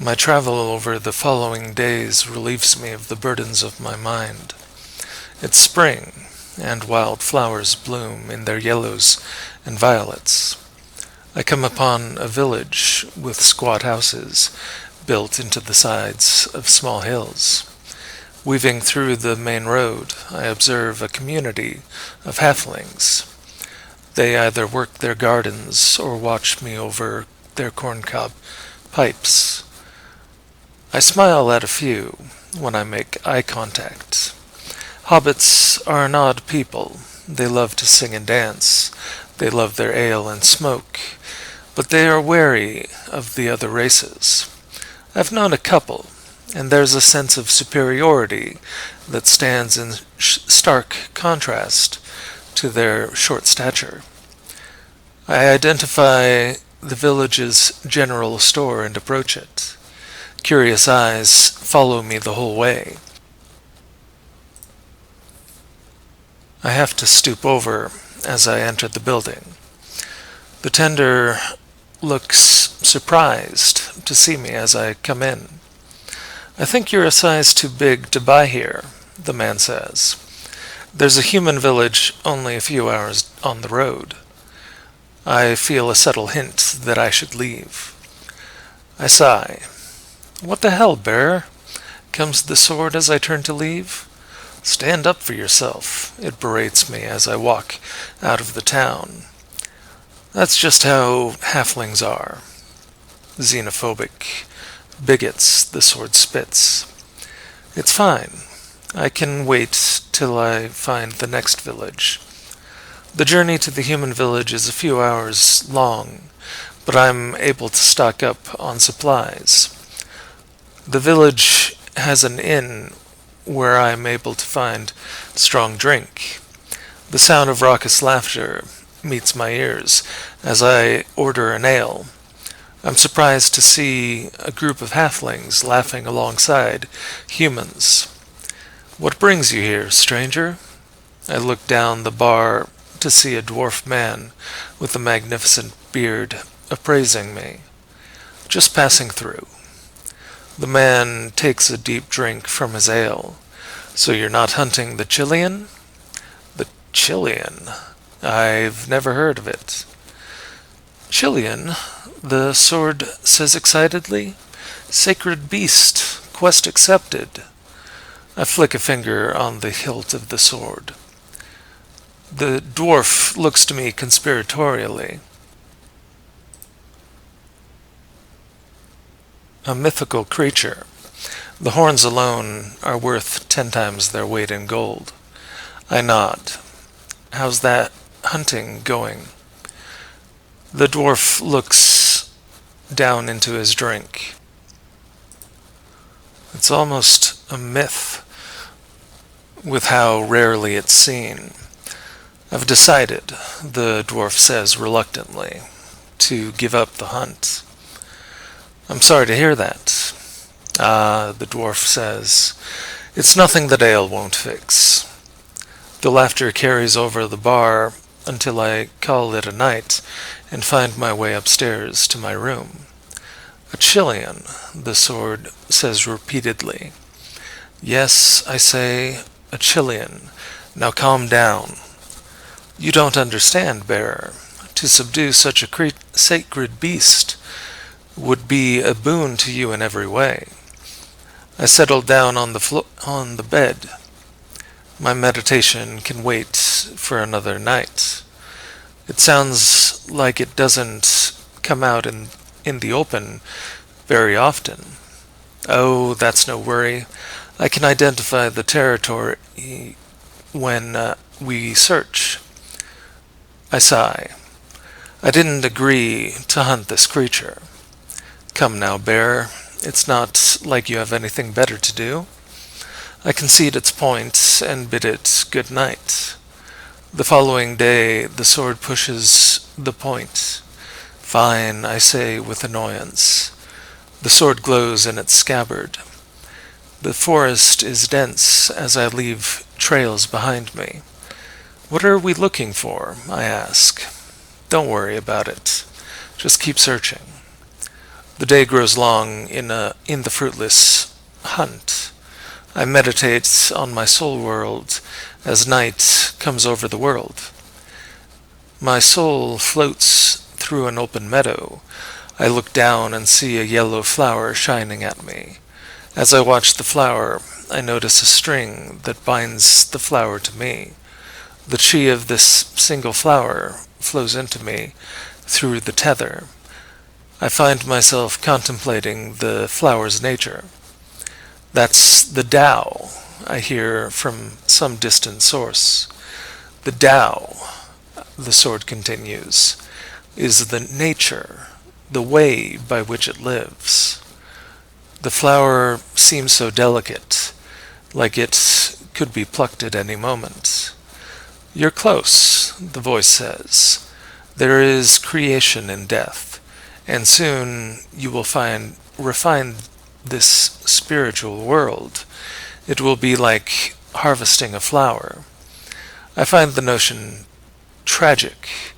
My travel over the following days relieves me of the burdens of my mind. It's spring, and wild flowers bloom in their yellows and violets. I come upon a village with squat houses built into the sides of small hills. Weaving through the main road, I observe a community of halflings. They either work their gardens or watch me over their corncob pipes. I smile at a few when I make eye contact. Hobbits are an odd people. They love to sing and dance. They love their ale and smoke. But they are wary of the other races. I've known a couple, and there's a sense of superiority that stands in stark contrast to their short stature. I identify the village's general store and approach it. Curious eyes follow me the whole way. I have to stoop over as I enter the building. The tender looks surprised to see me as I come in. "I think you're a size too big to buy here," the man says. "There's a human village only a few hours on the road." I feel a subtle hint that I should leave. I sigh. "What the hell, bearer?" comes the sword as I turn to leave. "Stand up for yourself," it berates me as I walk out of the town. That's just how halflings are. Xenophobic bigots, the sword spits. It's fine. I can wait till I find the next village. The journey to the human village is a few hours long, but I'm able to stock up on supplies. The village has an inn where I am able to find strong drink. The sound of raucous laughter meets my ears as I order an ale. I'm surprised to see a group of halflings laughing alongside humans. "What brings you here, stranger?" I look down the bar to see a dwarf man with a magnificent beard appraising me. "Just passing through." The man takes a deep drink from his ale. "So you're not hunting the Chilean?" "The Chilean? I've never heard of it." "Chilean," the sword says excitedly. "Sacred beast, quest accepted." I flick a finger on the hilt of the sword. The dwarf looks to me conspiratorially. "A mythical creature. The horns alone are worth 10 times their weight in gold." I nod. "How's that hunting going?" The dwarf looks down into his drink. "It's almost a myth with how rarely it's seen. I've decided," the dwarf says reluctantly, "to give up the hunt." "I'm sorry to hear that." "Ah," the dwarf says, "it's nothing that ale won't fix." The laughter carries over the bar until I call it a night and find my way upstairs to my room. "A Chilean," the sword says repeatedly. "Yes," I say, "a Chilean. Now calm down." "You don't understand, bearer. To subdue such a sacred beast would be a boon to you in every way." I settle down on the bed. My meditation can wait for another night. It sounds like it doesn't come out in the open very often. "Oh, that's no worry. I can identify the territory when we search." I sigh. I didn't agree to hunt this creature. "Come now, bear. It's not like you have anything better to do." I concede its point and bid it good night. The following day, the sword pushes the point. "Fine," I say with annoyance. The sword glows in its scabbard. The forest is dense as I leave trails behind me. "What are we looking for?" I ask. "Don't worry about it. Just keep searching." The day grows long in the fruitless hunt. I meditate on my soul world as night comes over the world. My soul floats through an open meadow. I look down and see a yellow flower shining at me. As I watch the flower, I notice a string that binds the flower to me. The chi of this single flower flows into me through the tether. I find myself contemplating the flower's nature. That's the Tao I hear from some distant source. The Tao, the sword continues, is the nature, the way by which it lives. The flower seems so delicate, like it could be plucked at any moment. You're close, the voice says. There is creation in death, and soon you will refine this spiritual world. It will be like harvesting a flower. I find the notion tragic.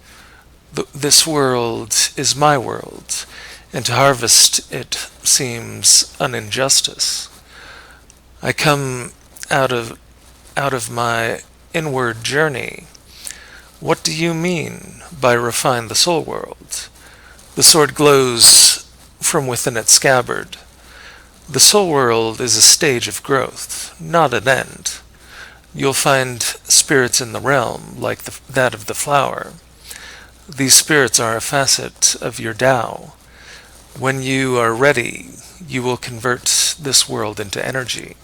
This world is my world, and to harvest it seems an injustice. I come out of my inward journey. What do you mean by refine the soul world? The sword glows from within its scabbard. The soul world is a stage of growth, not an end. You'll find spirits in the realm like that of the flower. These spirits are a facet of your Tao. When you are ready, you will convert this world into energy.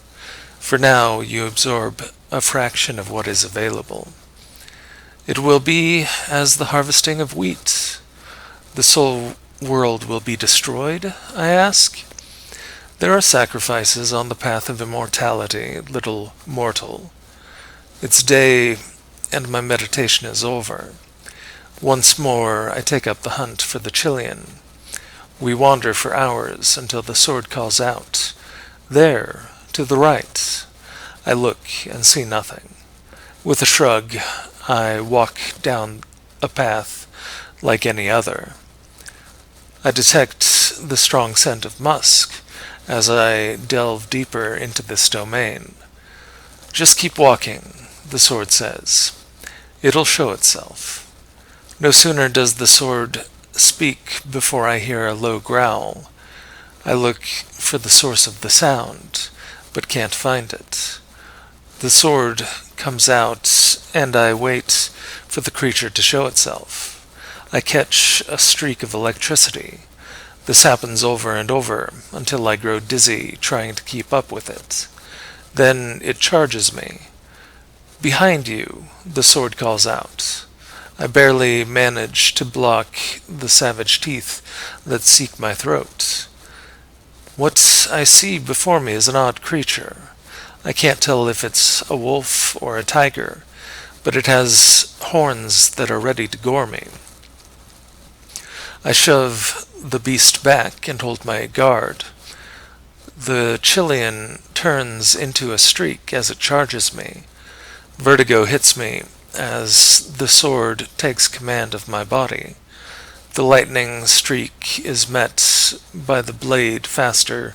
For now, you absorb a fraction of what is available. It will be as the harvesting of wheat. The soul world will be destroyed, I ask? There are sacrifices on the path of immortality, little mortal. It's day, and my meditation is over. Once more, I take up the hunt for the Chilean. We wander for hours until the sword calls out. There, to the right. I look and see nothing. With a shrug, I walk down a path like any other. I detect the strong scent of musk as I delve deeper into this domain. Just keep walking, the sword says. It'll show itself. No sooner does the sword speak before I hear a low growl. I look for the source of the sound, but can't find it. The sword comes out, and I wait for the creature to show itself. I catch a streak of electricity. This happens over and over until I grow dizzy trying to keep up with it. Then it charges me. Behind you, the sword calls out. I barely manage to block the savage teeth that seek my throat. What I see before me is an odd creature. I can't tell if it's a wolf or a tiger, but it has horns that are ready to gore me. I shove the beast back and hold my guard. The Chilean turns into a streak as it charges me. Vertigo hits me as the sword takes command of my body. The lightning streak is met by the blade faster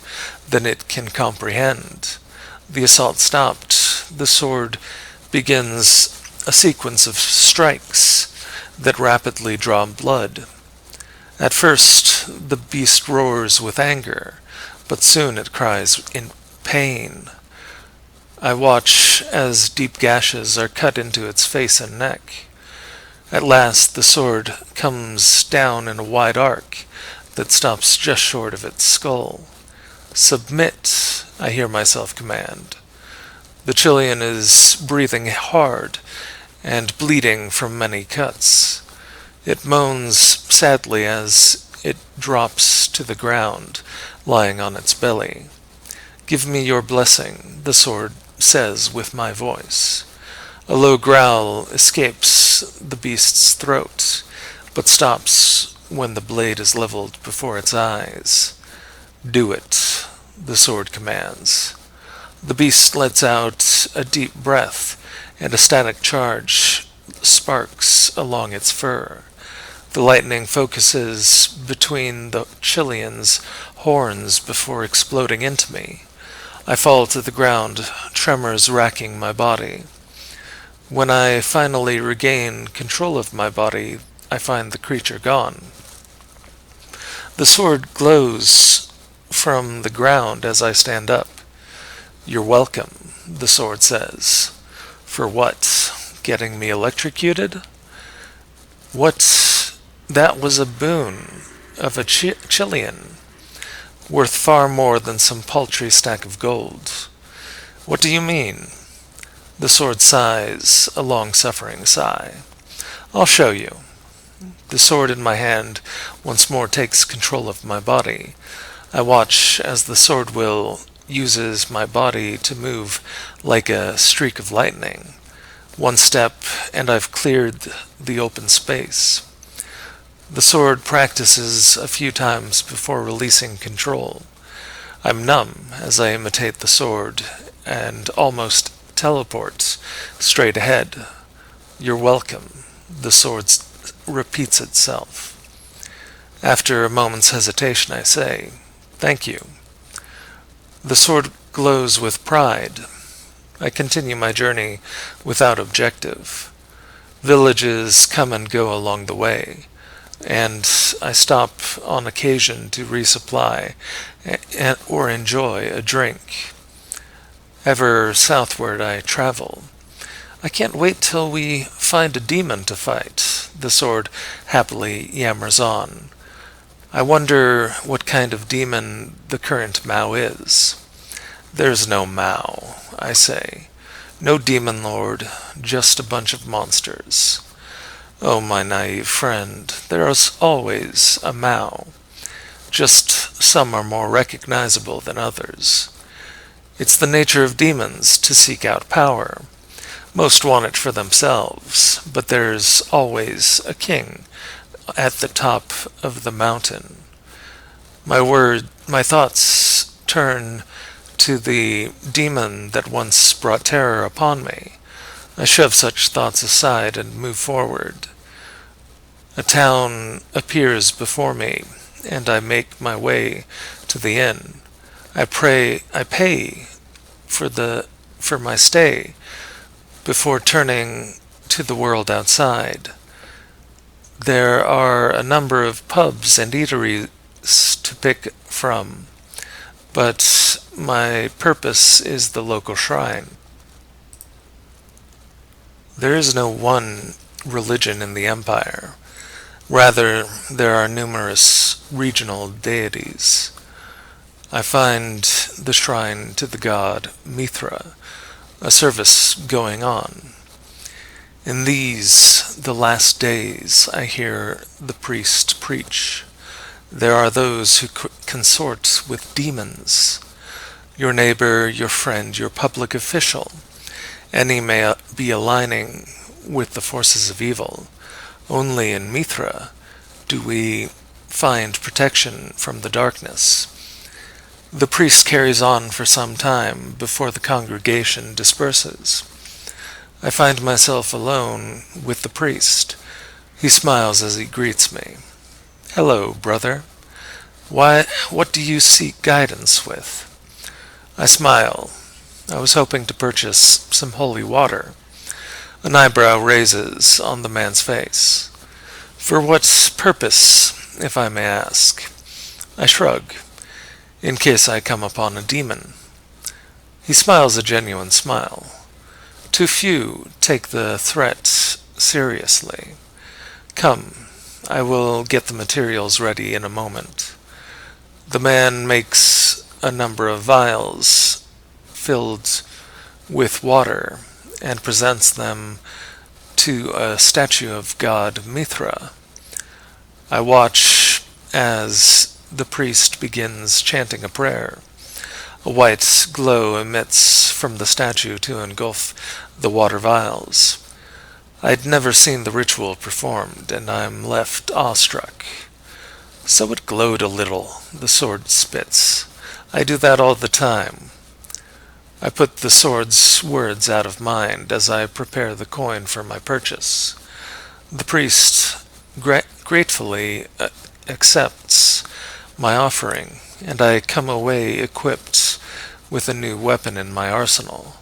than it can comprehend. The assault stopped. The sword begins a sequence of strikes that rapidly draw blood. At first, the beast roars with anger, but soon it cries in pain. I watch as deep gashes are cut into its face and neck. At last, the sword comes down in a wide arc that stops just short of its skull. Submit, I hear myself command. The Chilean is breathing hard and bleeding from many cuts. It moans sadly as it drops to the ground, lying on its belly. Give me your blessing, the sword says with my voice. A low growl escapes the beast's throat, but stops when the blade is leveled before its eyes. Do it, the sword commands. The beast lets out a deep breath, and a static charge sparks along its fur. The lightning focuses between the Chilean's horns before exploding into me. I fall to the ground, tremors racking my body. When I finally regain control of my body, I find the creature gone. The sword glows from the ground as I stand up. "You're welcome," the sword says. "For what? Getting me electrocuted?" What? That was a boon of a Chilean, worth far more than some paltry stack of gold. "What do you mean?" The sword sighs, a long-suffering sigh. "I'll show you." The sword in my hand once more takes control of my body. I watch as the sword will uses my body to move like a streak of lightning. One step, and I've cleared the open space. The sword practices a few times before releasing control. I'm numb as I imitate the sword and almost teleport straight ahead. "You're welcome," the sword repeats itself. After a moment's hesitation, I say, "Thank you." The sword glows with pride. I continue my journey without objective. Villages come and go along the way, and I stop on occasion to resupply or enjoy a drink. Ever southward I travel. "I can't wait till we find a demon to fight," the sword happily yammers on. I wonder what kind of demon the current Mao is. "There's no Mao," I say. "No demon lord, just a bunch of monsters." "Oh, my naive friend, there is always a Mao. Just some are more recognizable than others. It's the nature of demons to seek out power. Most want it for themselves, but there's always a king at the top of the mountain." My thoughts turn to the demon that once brought terror upon me. I shove such thoughts aside and move forward. A town appears before me, and I make my way to the inn. I pay for my stay before turning to the world outside. There are a number of pubs and eateries to pick from, but my purpose is the local shrine. There is no one religion in the empire. Rather, there are numerous regional deities. I find the shrine to the god Mithra, a service going on. In these, the last days, I hear the priest preach. There are those who consort with demons. Your neighbor, your friend, your public official. Any may be aligning with the forces of evil. Only in Mithra do we find protection from the darkness. The priest carries on for some time before the congregation disperses. I find myself alone with the priest. He smiles as he greets me. "Hello, brother. What do you seek guidance with?" I smile. I was hoping to purchase some holy water. An eyebrow raises on the man's face. "For what purpose, if I may ask?" I shrug. "In case I come upon a demon." He smiles a genuine smile. Too few take the threat seriously. "Come, I will get the materials ready in a moment." The man makes a number of vials filled with water and presents them to a statue of god Mithra. I watch as the priest begins chanting a prayer. A white glow emits from the statue to engulf the water vials. I'd never seen the ritual performed, and I'm left awestruck. "So it glowed a little," the sword spits. "I do that all the time." I put the sword's words out of mind as I prepare the coin for my purchase. The priest gratefully accepts my offering, and I come away equipped with a new weapon in my arsenal.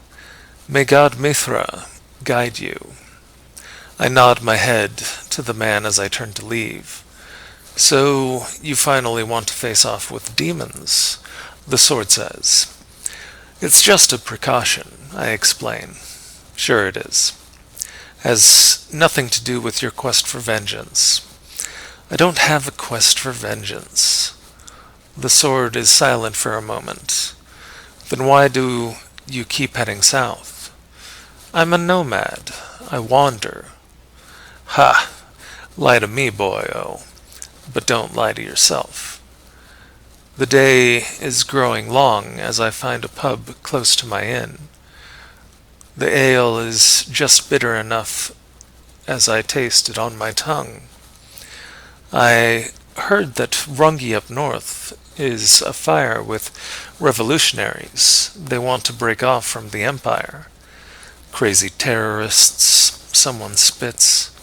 May God Mithra guide you. I nod my head to the man as I turn to leave. So, you finally want to face off with demons, the sword says. It's just a precaution, I explain. Sure it is. Has nothing to do with your quest for vengeance. I don't have a quest for vengeance. The sword is silent for a moment. Then why do you keep heading south? I'm a nomad. I wander. Ha! Lie to me, boyo. But don't lie to yourself. The day is growing long as I find a pub close to my inn. The ale is just bitter enough as I taste it on my tongue. I heard that Rungi up north is afire with revolutionaries. They want to break off from the Empire. Crazy terrorists, someone spits.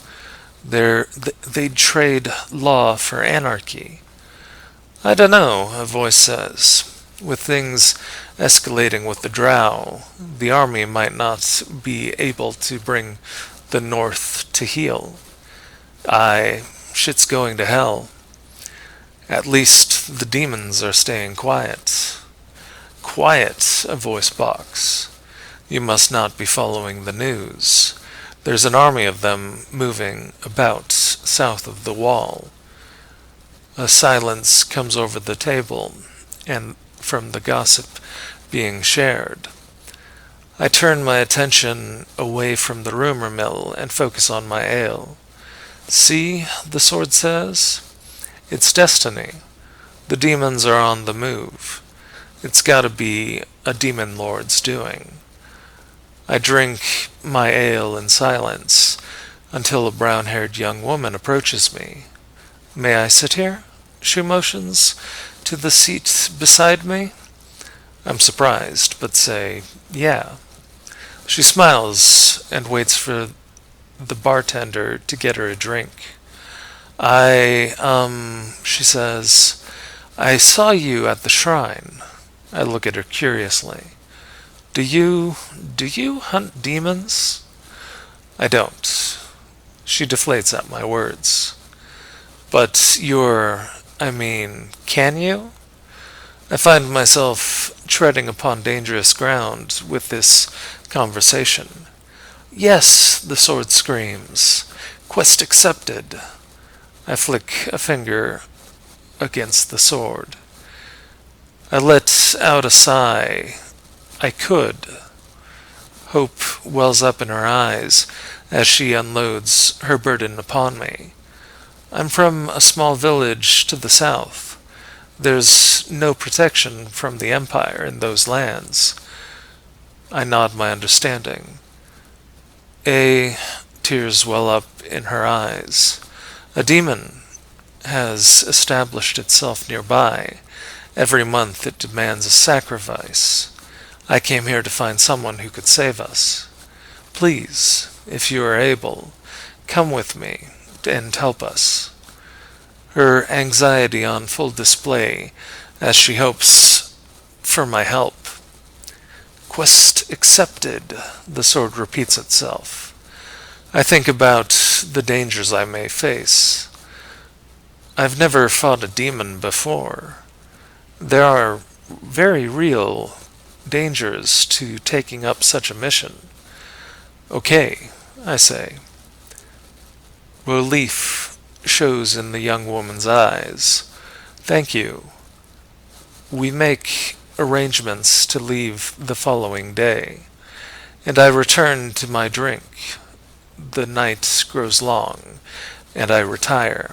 They'd trade law for anarchy. I dunno, a voice says. With things escalating with the Drow, the army might not be able to bring the North to heel. Aye, shit's going to hell. At least the demons are staying quiet. Quiet, a voice barks. You must not be following the news. There's an army of them moving about south of the wall. A silence comes over the table, and from the gossip being shared. I turn my attention away from the rumor mill and focus on my ale. See, the sword says? It's destiny. The demons are on the move. It's gotta be a demon lord's doing. I drink my ale in silence until a brown-haired young woman approaches me. May I sit here? She motions to the seat beside me. I'm surprised, but say, yeah. She smiles and waits for the bartender to get her a drink. She says, I saw you at the shrine. I look at her curiously. Do you hunt demons? I don't. She deflates at my words. But can you? I find myself treading upon dangerous ground with this conversation. Yes, the sword screams. Quest accepted. I flick a finger against the sword. I let out a sigh. I could. Hope wells up in her eyes as she unloads her burden upon me. I'm from a small village to the south. There's no protection from the Empire in those lands. I nod my understanding. Tears well up in her eyes. A demon has established itself nearby. Every month it demands a sacrifice. I came here to find someone who could save us. Please, if you are able, come with me and help us. Her anxiety on full display as she hopes for my help. Quest accepted, the sword repeats itself. I think about the dangers I may face. I've never fought a demon before. There are very real dangers to taking up such a mission. Okay, I say. Relief shows in the young woman's eyes. Thank you. We make arrangements to leave the following day, and I return to my drink. The night grows long, and I retire.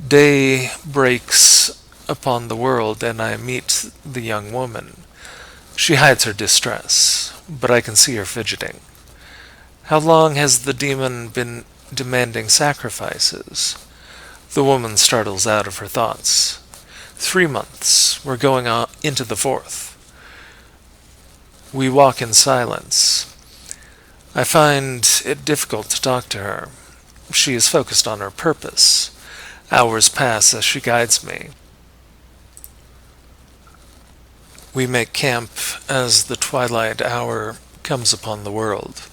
Day breaks upon the world, and I meet the young woman. She hides her distress, but I can see her fidgeting. How long has the demon been demanding sacrifices? The woman startles out of her thoughts. 3 months. We're going on into the 4th. We walk in silence. I find it difficult to talk to her. she is focused on her purpose. Hours pass as she guides me. We make camp as the twilight hour comes upon the world.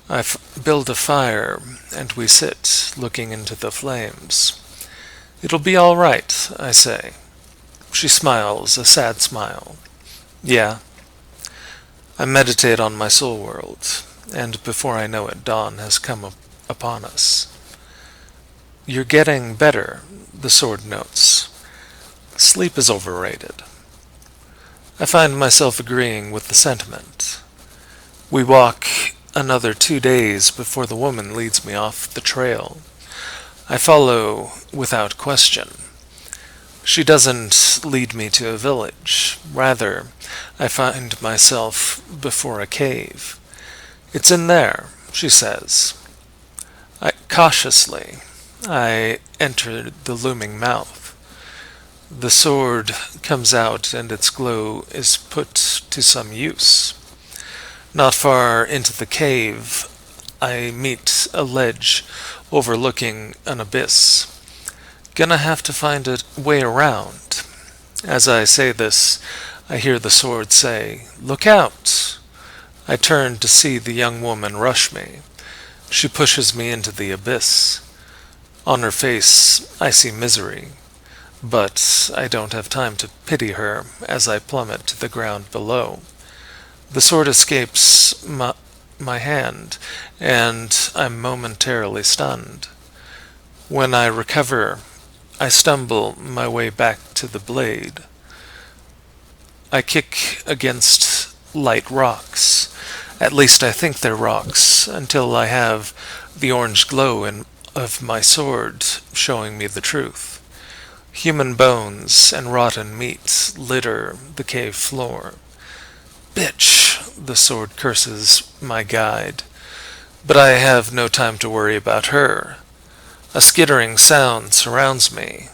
I build a fire, and we sit, looking into the flames. "It'll be all right," I say. She smiles, a sad smile. "Yeah." I meditate on my soul world, and before I know it, dawn has come upon us. "You're getting better," the sword notes. "Sleep is overrated." I find myself agreeing with the sentiment. We walk another 2 days before the woman leads me off the trail. I follow without question. She doesn't lead me to a village. Rather, I find myself before a cave. "It's in there," she says. Cautiously, I enter the looming mouth. The sword comes out and its glow is put to some use. Not far into the cave, I meet a ledge overlooking an abyss. Gonna have to find a way around. As I say this, I hear the sword say, "Look out!" I turn to see the young woman rush me. She pushes me into the abyss. On her face, I see misery. But I don't have time to pity her as I plummet to the ground below. The sword escapes my hand, and I'm momentarily stunned. When I recover, I stumble my way back to the blade. I kick against light rocks. At least I think they're rocks, until I have the orange glow of my sword showing me the truth. Human bones and rotten meat litter the cave floor. "Bitch!" the sword curses my guide. But I have no time to worry about her. A skittering sound surrounds me.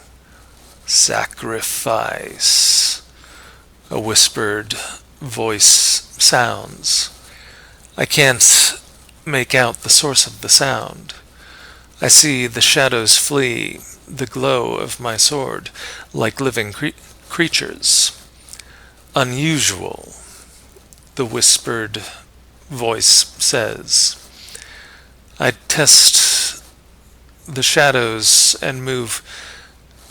"Sacrifice," a whispered voice sounds. I can't make out the source of the sound. I see the shadows flee the glow of my sword like living creatures. "Unusual," the whispered voice says. I test the shadows and move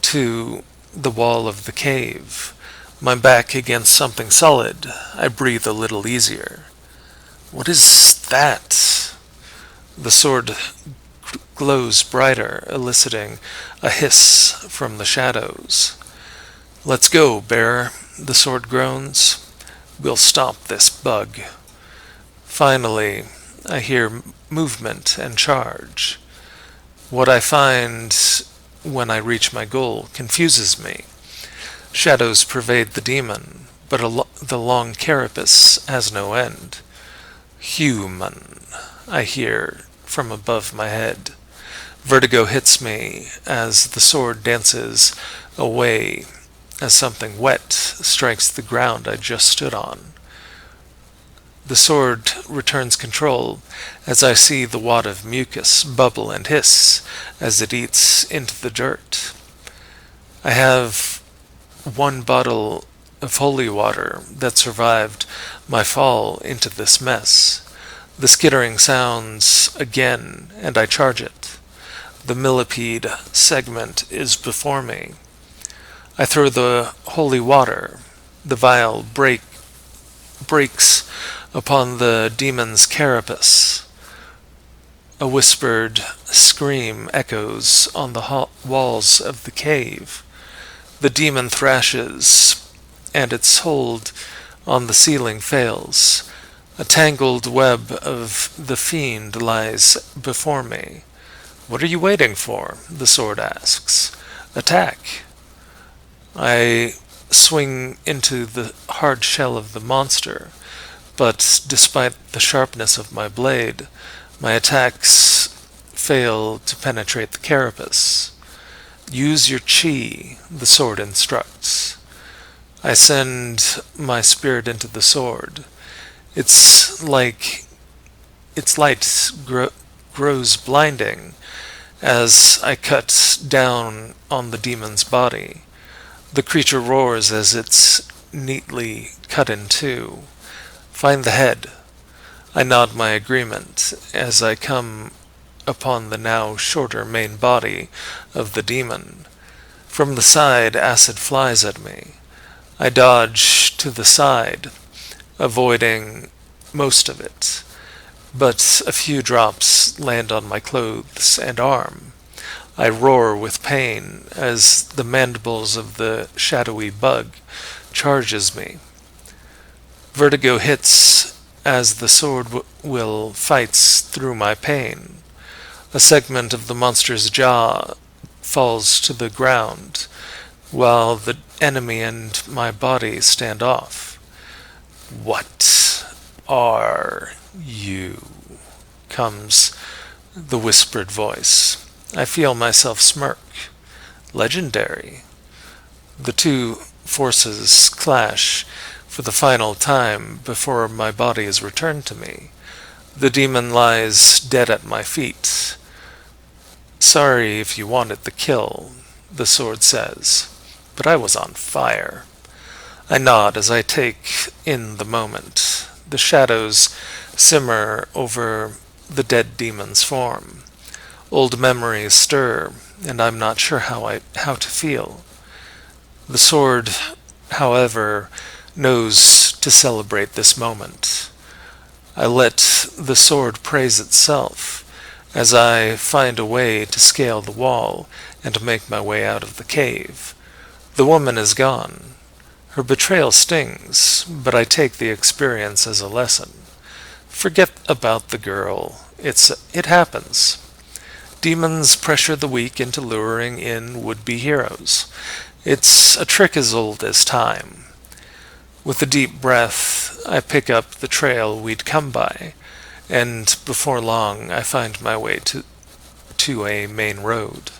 to the wall of the cave. My back against something solid, I breathe a little easier. "What is that?" The sword glows brighter, eliciting a hiss from the shadows. "Let's go, bear," the sword groans. "We'll stop this bug." Finally, I hear movement and charge. What I find when I reach my goal confuses me. Shadows pervade the demon, but the long carapace has no end. "Human," I hear from above my head. Vertigo hits me as the sword dances away as something wet strikes the ground I just stood on. The sword returns control as I see the wad of mucus bubble and hiss as it eats into the dirt. I have one bottle of holy water that survived my fall into this mess. The skittering sounds again, and I charge it. The millipede segment is before me. I throw the holy water. The vial breaks upon the demon's carapace. A whispered scream echoes on the walls of the cave. The demon thrashes, and its hold on the ceiling fails. A tangled web of the fiend lies before me. "What are you waiting for?" the sword asks. "Attack." I swing into the hard shell of the monster, but despite the sharpness of my blade, my attacks fail to penetrate the carapace. "Use your chi," the sword instructs. I send my spirit into the sword. Its light grows blinding as I cut down on the demon's body. The creature roars as it's neatly cut in two. Find the head. I nod my agreement as I come upon the now shorter main body of the demon. From the side, acid flies at me. I dodge to the side, avoiding most of it, but a few drops land on my clothes and arm. I roar with pain as the mandibles of the shadowy bug charges me. Vertigo hits as the sword will fights through my pain. A segment of the monster's jaw falls to the ground, while the enemy and my body stand off. "What are you?" comes the whispered voice. I feel myself smirk. Legendary. The two forces clash for the final time before my body is returned to me. The demon lies dead at my feet. "Sorry if you wanted the kill," the sword says, "but I was on fire." I nod as I take in the moment. The shadows simmer over the dead demon's form. Old memories stir, and I'm not sure how to feel. The sword, however, knows to celebrate this moment. I let the sword praise itself as I find a way to scale the wall and make my way out of the cave. The woman is gone. Her betrayal stings, but I take the experience as a lesson. Forget about the girl. It happens. Demons pressure the weak into luring in would-be heroes. It's a trick as old as time. With a deep breath, I pick up the trail we'd come by, and before long I find my way to a main road.